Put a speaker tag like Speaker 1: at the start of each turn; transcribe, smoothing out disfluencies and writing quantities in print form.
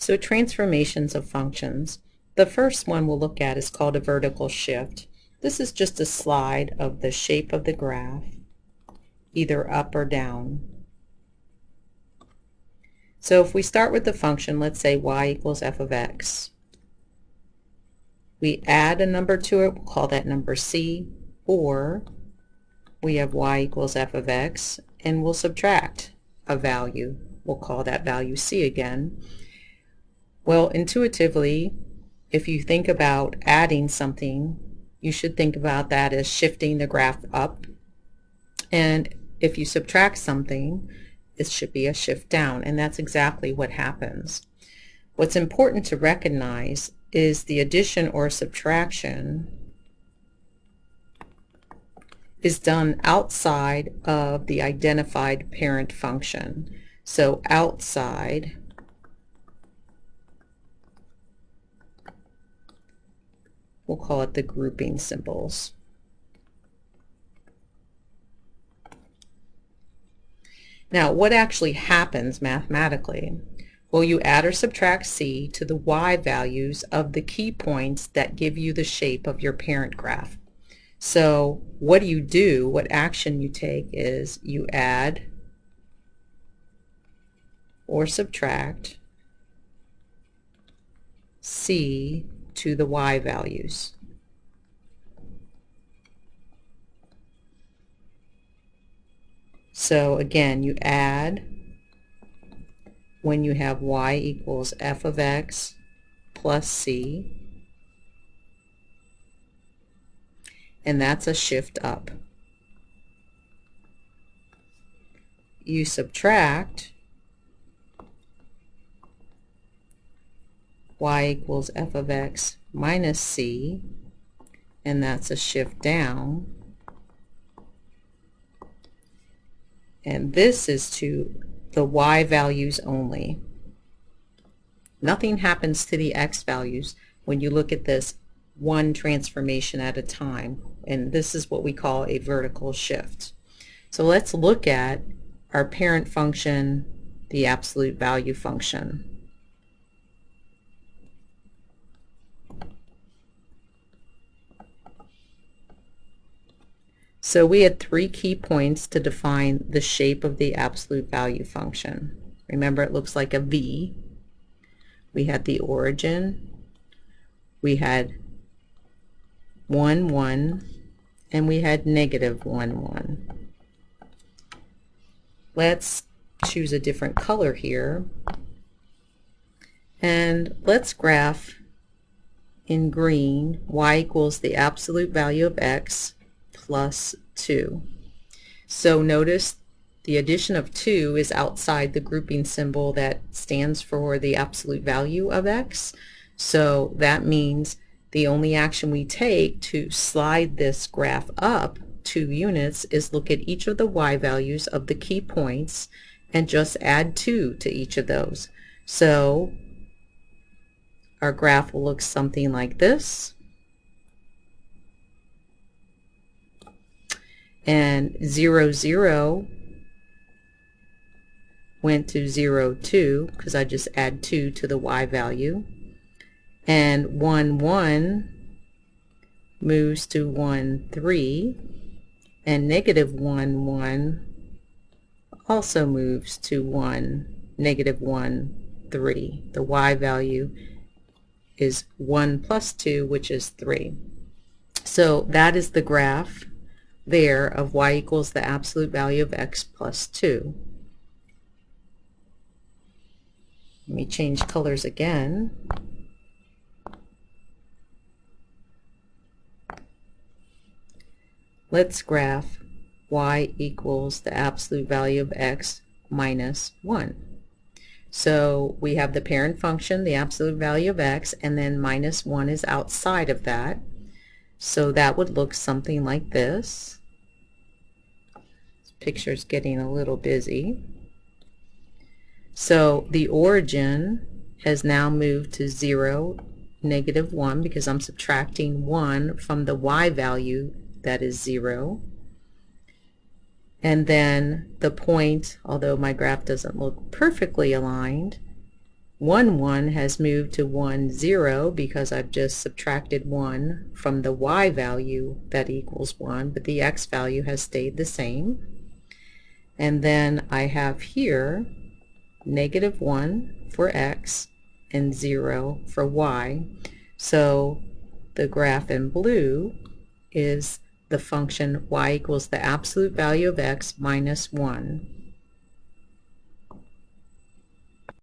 Speaker 1: So transformations of functions. The first one we'll look at is called a vertical shift. This is just a slide of the shape of the graph, either up or down. So if we start with the function, let's say y equals f of x. We add a number to it, we'll call that number c, or we have y equals f of x, and we'll subtract a value. We'll call that value c again. Well, intuitively, if you think about adding something, you should think about that as shifting the graph up. And if you subtract something, it should be a shift down, and that's exactly what happens. What's important to recognize is the addition or subtraction is done outside of the identified parent function. So outside we'll call it the grouping symbols. Now, what actually happens mathematically? Well, you add or subtract c to the y values of the key points that give you the shape of your parent graph. So what do? What action you take is you add or subtract c to the y values. So again, you add when you have y equals f of x plus c, and that's a shift up. You subtract y equals f of x minus c, and that's a shift down. And this is to the y values only. Nothing happens to the x values when you look at this one transformation at a time, and this is what we call a vertical shift. So let's look at our parent function, the absolute value function. So we had 3 key points to define the shape of the absolute value function. Remember, it looks like a V. We had the origin, we had 1, 1, and we had negative 1, 1. Let's choose a different color here, and let's graph in green y equals the absolute value of x plus 2. So notice the addition of 2 is outside the grouping symbol that stands for the absolute value of x. So that means the only action we take to slide this graph up 2 units is look at each of the y values of the key points and just add 2 to each of those. So our graph will look something like this. And 0, 0 went to 0, 2 because I just add 2 to the y value. And 1, 1 moves to 1, 3. And negative 1, 1 also moves to 1, negative 1, 3. The y value is 1 plus 2, which is 3. So that is the graph there of y equals the absolute value of x plus 2. Let me change colors again. Let's graph y equals the absolute value of x minus 1. So we have the parent function, the absolute value of x, and then minus 1 is outside of that. So that would look something like this. This picture's getting a little busy. So the origin has now moved to 0, negative 1, because I'm subtracting 1 from the y value that is 0. And then the point, although my graph doesn't look perfectly aligned, 1, 1 has moved to 1, 0 because I've just subtracted 1 from the y value that equals 1, but the x value has stayed the same. And then I have here negative 1 for x and 0 for y. So the graph in blue is the function y equals the absolute value of x minus 1.